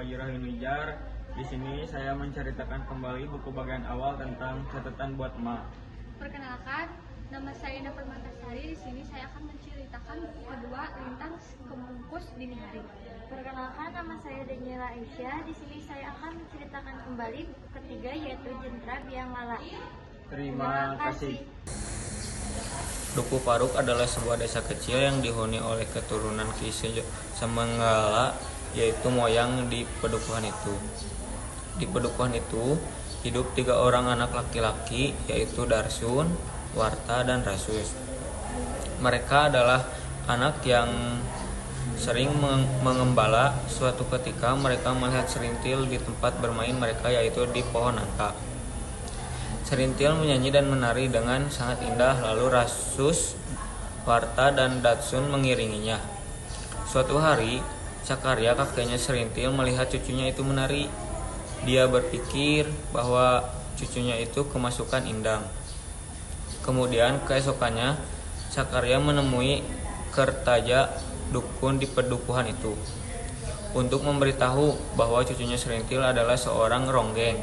Bayu Rahimijar. Di sini saya menceritakan kembali buku bagian awal tentang catatan buat emak. Perkenalkan, nama saya Ina Permatasari. Di sini saya akan menceritakan buku kedua, Lintang Kebungkus Dini Hari. Perkenalkan, nama saya Daniela Aisyah. Di sini saya akan menceritakan kembali buku ketiga, yaitu Jendra Biang Lala. Terima kasih. Duku Paruk adalah sebuah desa kecil yang dihuni oleh keturunan Ki Semenggala, yaitu moyang di pedukuhan itu. Di pedukuhan itu hidup 3 orang anak laki-laki, yaitu Darsun, Warta, dan Rasus. Mereka adalah anak yang sering mengembala. Suatu ketika mereka melihat serintil di tempat bermain mereka, yaitu di pohon nangka. Serintil menyanyi dan menari dengan sangat indah, lalu Rasus, Warta, dan Datsun mengiringinya. Suatu hari, Sakarya, kakeknya Serintil, melihat cucunya itu menari. Dia berpikir bahwa cucunya itu kemasukan indang. Kemudian keesokannya, Sakarya menemui Kertaja, dukun di pedukuhan itu, untuk memberitahu bahwa cucunya Serintil adalah seorang ronggeng.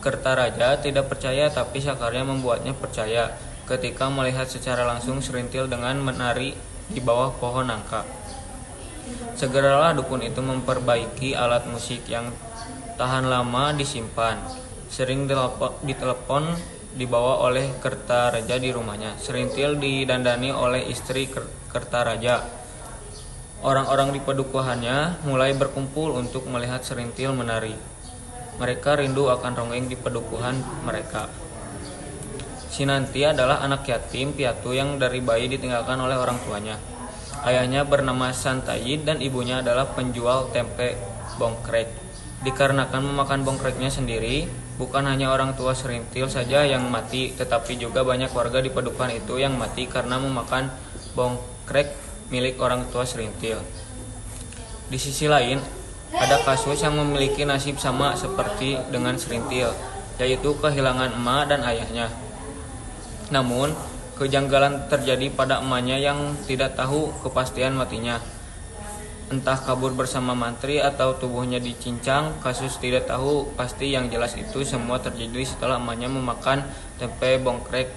Kertaraja tidak percaya, tapi Sakarya membuatnya percaya ketika melihat secara langsung Serintil dengan menari di bawah pohon nangka. Segeralah dukun itu memperbaiki alat musik yang tahan lama disimpan. Sering ditelepon dibawa oleh Kertaraja di rumahnya. Serintil didandani oleh istri Kertaraja. Orang-orang di pedukuhannya mulai berkumpul untuk melihat Serintil menari. Mereka rindu akan ronggeng di pedukuhan mereka. Sinanti adalah anak yatim piatu yang dari bayi ditinggalkan oleh orang tuanya. Ayahnya bernama Santayid dan ibunya adalah penjual tempe bongkrek. Dikarenakan memakan bongkreknya sendiri, bukan hanya orang tua Serintil saja yang mati, tetapi juga banyak warga di pedukuhan itu yang mati karena memakan bongkrek milik orang tua Serintil. Di sisi lain, ada kasus yang memiliki nasib sama seperti dengan Serintil, yaitu kehilangan emak dan ayahnya. Namun, kejanggalan terjadi pada emaknya yang tidak tahu kepastian matinya. Entah kabur bersama mantri atau tubuhnya dicincang, kasus tidak tahu pasti. Yang jelas itu semua terjadi setelah emaknya memakan tempe bongkrek.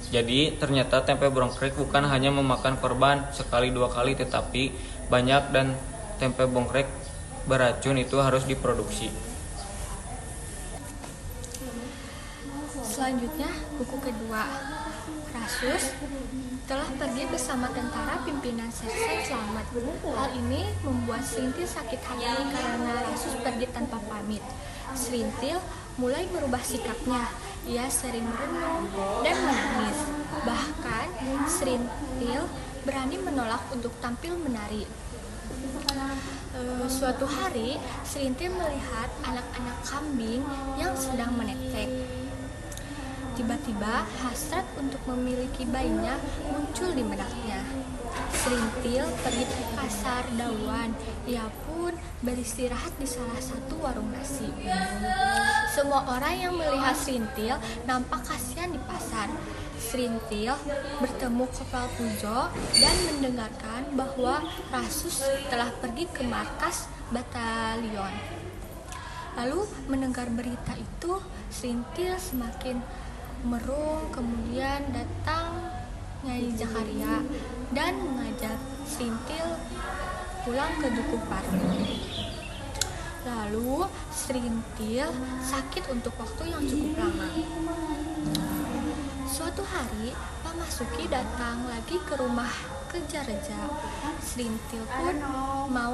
Jadi, ternyata tempe bongkrek bukan hanya memakan korban sekali 2 kali, tetapi banyak, dan tempe bongkrek beracun itu harus diproduksi. Selanjutnya, buku kedua, Rasus telah pergi bersama tentara pimpinan Sersan Slamet. Hal ini membuat Serintil sakit hati karena Rasus pergi tanpa pamit. Serintil mulai merubah sikapnya. Ia sering merenung dan menangis. Bahkan Serintil berani menolak untuk tampil menari. Suatu hari, Serintil melihat anak-anak kambing yang sedang menetek. Tiba-tiba, hasrat untuk memiliki bayinya muncul di benaknya. Serintil pergi ke pasar Dawan. Ia pun beristirahat di salah satu warung nasi. Semua orang yang melihat Serintil nampak kasihan di pasar. Serintil bertemu Kopral Pujo dan mendengarkan bahwa Rasus telah pergi ke markas batalion. Lalu mendengar berita itu, Serintil semakin merung. Kemudian datang Nyai Zakaria dan mengajak Serintil pulang ke Duku Paruk. Lalu Serintil sakit untuk waktu yang cukup lama. Suatu hari, Pak Masuki datang lagi ke rumah Kejareja. Serintil pun mau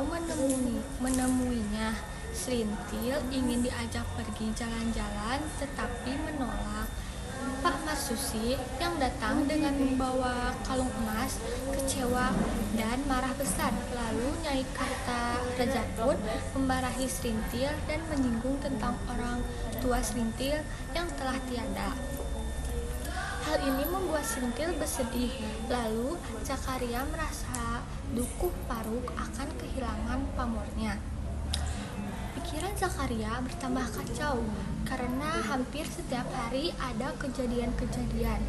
menemuinya. Serintil ingin diajak pergi jalan-jalan, tetapi menolak. Pak Masuki yang datang dengan membawa kalung emas kecewa dan marah besar. Lalu Nyai Kertaraja pun memarahi Serintil dan menyinggung tentang orang tua Serintil yang telah tiada. Hal ini membuat Serintil bersedih. Lalu Zakaria merasa Duku Paruk akan kehilangan pamornya. Pikiran Zakaria bertambah kacau karena hampir setiap hari ada kejadian-kejadian.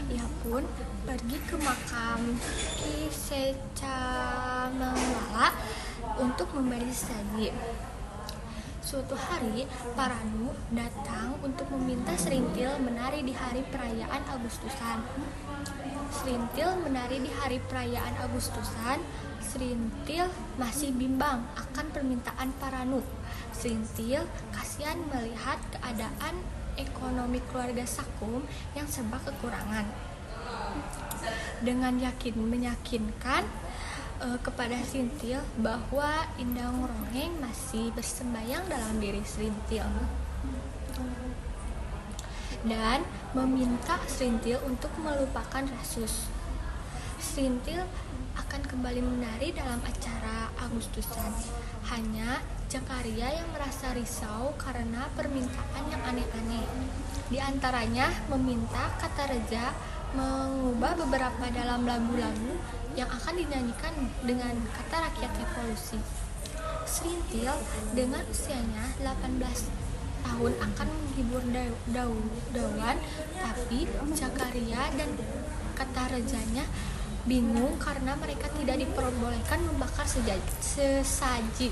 Ia pun pergi ke makam Ki Secamenggala untuk memberi sesaji. Suatu hari, Paranu datang untuk meminta Serintil menari di hari perayaan Agustusan. Serintil menari di hari perayaan Agustusan. Serintil masih bimbang akan permintaan Paranu. Serintil kasihan melihat keadaan ekonomi keluarga Sakum yang serba kekurangan. Dengan meyakinkan kepada Serintil bahwa Indang Rongeng masih bersembayang dalam diri Serintil, dan meminta Serintil untuk melupakan Rasus. Serintil akan kembali menari dalam acara Agustusan. Hanya Jakaria yang merasa risau karena permintaan yang aneh-aneh. Di antaranya meminta kata Reza mengubah beberapa dalam lagu-lagu yang akan dinyanyikan dengan kata rakyat revolusi. Serintil dengan usianya 18 tahun akan menghibur Dawan, tapi Jakaria dan kata Rezanya bingung karena mereka tidak diperbolehkan membakar sesaji.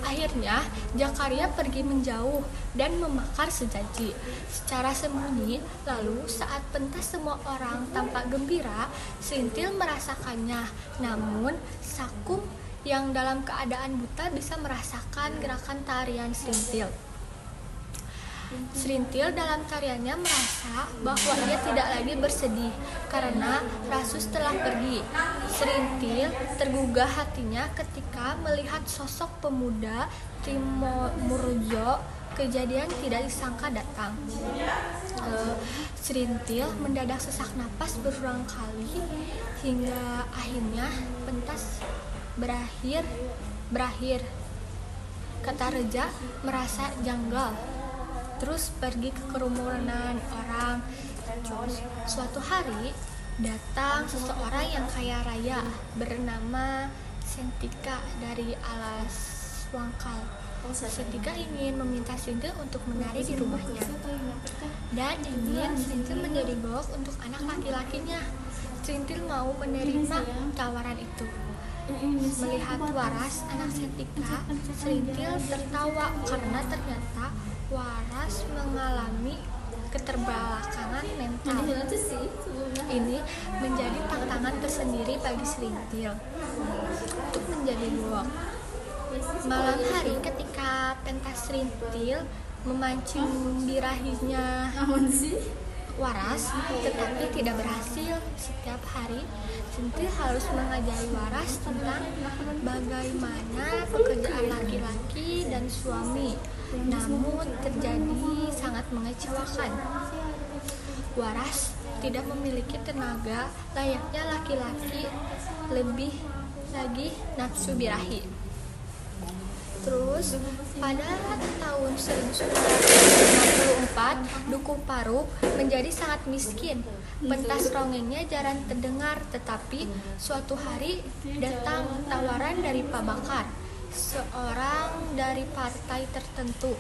Akhirnya, Jakaria pergi menjauh dan membakar sesaji secara sembunyi. Lalu, saat pentas semua orang tampak gembira, Serintil merasakannya. Namun, Sakum yang dalam keadaan buta bisa merasakan gerakan tarian Serintil. Serintil dalam tariannya merasa bahwa ia tidak lagi bersedih karena Rasus telah pergi. Serintil tergugah hatinya ketika melihat sosok pemuda Timurjo. Kejadian tidak disangka datang. Serintil mendadak sesak napas berulang kali hingga akhirnya pentas berakhir. Kata Reza merasa janggal. Terus pergi ke kerumunan orang. Suatu hari datang seseorang yang kaya raya bernama Sentika dari Alas Wangkal. Sentika ingin meminta Serintil untuk menari di rumahnya dan ingin Serintil menjadi gok untuk anak laki-lakinya. Serintil mau menerima tawaran itu. Melihat Waras, anak Sentika, Serintil tertawa karena ternyata Waras mengalami keterbelakangan mental. Ini menjadi tantangan tersendiri bagi Serintil untuk menjadi gok. Malam hari ketika pentas Serintil memancing birahinya Waras, tetapi tidak berhasil. Setiap hari Serintil harus mengajari Waras tentang bagaimana pekerjaan laki-laki dan suami. Namun terjadi sangat mengecewakan. Waras tidak memiliki tenaga layaknya laki-laki, lebih lagi nafsu birahi. Terus pada tahun 1954 Dukuh Paruk menjadi sangat miskin. Pentas rongengnya jarang terdengar, tetapi suatu hari datang tawaran dari Pak Bakar, seorang dari partai tertentu.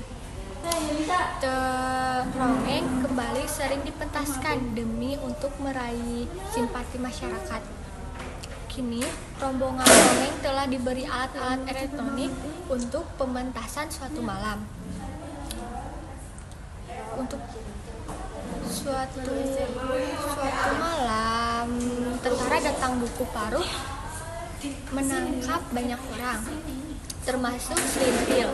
Rongeng kembali sering dipentaskan demi untuk meraih simpati masyarakat. Kini, rombongan rongeng telah diberi alat-alat elektronik untuk pementasan suatu malam. Untuk suatu malam, tentara datang Dukuh Paruk menangkap banyak orang, termasuk Serintil.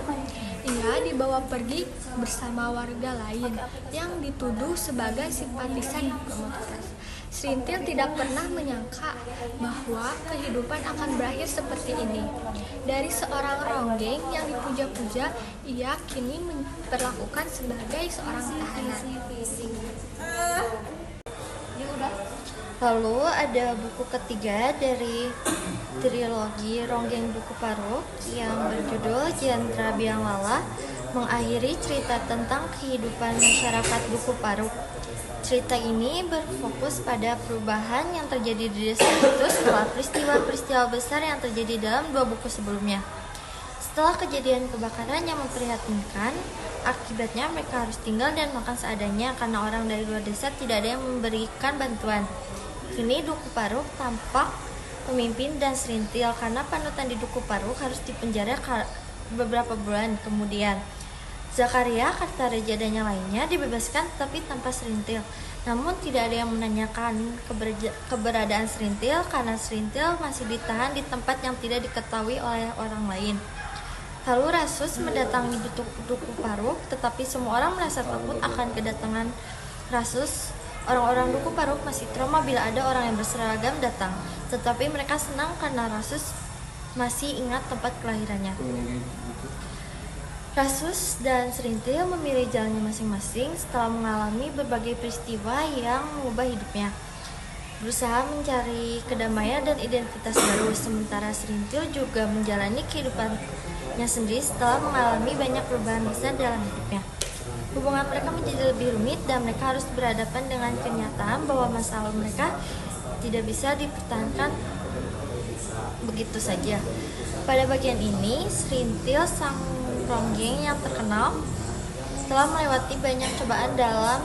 Ia dibawa pergi bersama warga lain yang dituduh sebagai simpatisan komunitas. Serintil tidak pernah menyangka bahwa kehidupan akan berakhir seperti ini. Dari seorang ronggeng yang dipuja-puja, ia kini diperlakukan sebagai seorang tahanan. Lalu ada buku ketiga dari trilogi Ronggeng Dukuh Paruk yang berjudul Jentera Biangwala, mengakhiri cerita tentang kehidupan masyarakat Dukuh Paruk. Cerita ini berfokus pada perubahan yang terjadi di desa itu setelah peristiwa-peristiwa besar yang terjadi dalam dua buku sebelumnya. Setelah kejadian kebakaran yang memprihatinkan, akibatnya mereka harus tinggal dan makan seadanya karena orang dari luar desa tidak ada yang memberikan bantuan. Kini Dukuh Paruk tampak pemimpin dan Serintil karena panutan di Duku Paruk harus dipenjara beberapa bulan kemudian. Zakaria, Kartareja dan yang lainnya dibebaskan tapi tanpa Serintil. Namun tidak ada yang menanyakan keberadaan Serintil karena Serintil masih ditahan di tempat yang tidak diketahui oleh orang lain. Lalu Rasus mendatangi Duku Paruk, tetapi semua orang merasa takut akan kedatangan Rasus. Orang-orang Duku Paruk masih trauma bila ada orang yang berseragam datang, tetapi mereka senang karena Rasus masih ingat tempat kelahirannya. Rasus dan Serintil memilih jalannya masing-masing setelah mengalami berbagai peristiwa yang mengubah hidupnya. Berusaha mencari kedamaian dan identitas baru, sementara Serintil juga menjalani kehidupannya sendiri setelah mengalami banyak perubahan besar dalam hidupnya. Hubungan mereka menjadi lebih rumit dan mereka harus berhadapan dengan kenyataan bahwa masa lalu mereka tidak bisa dipertahankan begitu saja. Pada bagian ini, Serintil, sang ronggeng yang terkenal, telah melewati banyak cobaan dalam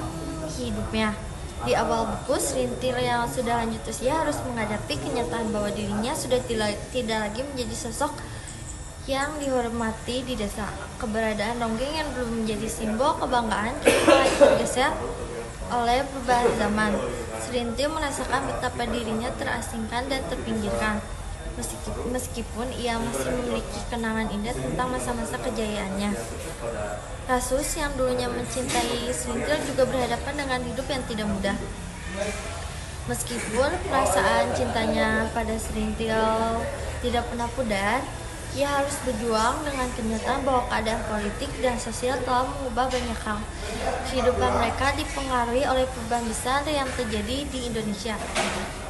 hidupnya. Di awal buku, Serintil yang sudah lanjut usia harus menghadapi kenyataan bahwa dirinya sudah tidak lagi menjadi sosok yang dihormati di desa. Keberadaan ronggeng yang belum menjadi simbol kebanggaan kini mulai tergeser oleh perubahan zaman. Serintil merasakan betapa dirinya terasingkan dan terpinggirkan. Meskipun ia masih memiliki kenangan indah tentang masa-masa kejayaannya. Rasus yang dulunya mencintai Serintil juga berhadapan dengan hidup yang tidak mudah. Meskipun perasaan cintanya pada Serintil tidak pernah pudar, ia harus berjuang dengan kenyataan bahwa keadaan politik dan sosial telah mengubah banyak hal. Kehidupan mereka dipengaruhi oleh perubahan besar yang terjadi di Indonesia,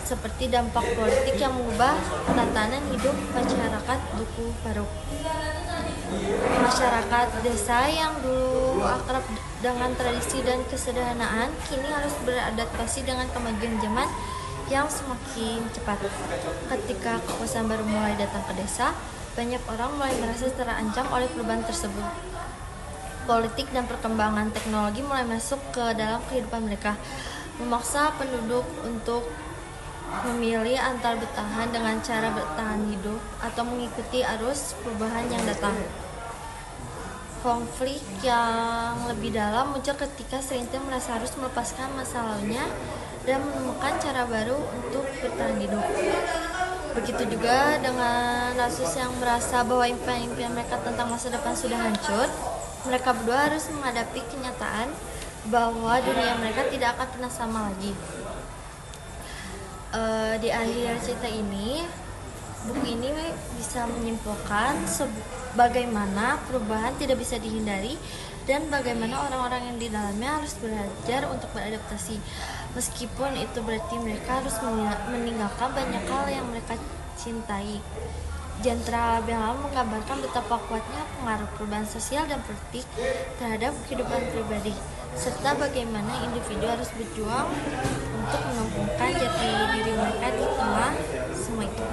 seperti dampak politik yang mengubah tatanan hidup masyarakat Duku Paruk. Masyarakat desa yang dulu akrab dengan tradisi dan kesederhanaan kini harus beradaptasi dengan kemajuan zaman yang semakin cepat. Ketika kekuasaan baru mulai datang ke desa, banyak orang mulai merasa terancam oleh perubahan tersebut. Politik dan perkembangan teknologi mulai masuk ke dalam kehidupan mereka, memaksa penduduk untuk memilih antara bertahan dengan cara bertahan hidup atau mengikuti arus perubahan yang datang. Konflik yang lebih dalam muncul ketika Serintil merasa harus melepaskan masa lalunya dan menemukan cara baru untuk bertahan hidup. Begitu juga dengan Rasus yang merasa bahwa impian-impian mereka tentang masa depan sudah hancur. Mereka berdua harus menghadapi kenyataan bahwa dunia mereka tidak akan pernah sama lagi. Di akhir cerita ini, buku ini bisa menyimpulkan bagaimana perubahan tidak bisa dihindari dan bagaimana orang-orang yang di dalamnya harus belajar untuk beradaptasi. Meskipun itu berarti mereka harus meninggalkan banyak hal yang mereka cintai. Jenderal Biang menggambarkan betapa kuatnya pengaruh perubahan sosial dan politik terhadap kehidupan pribadi, serta bagaimana individu harus berjuang untuk menemukan jati diri mereka di tengah semua itu.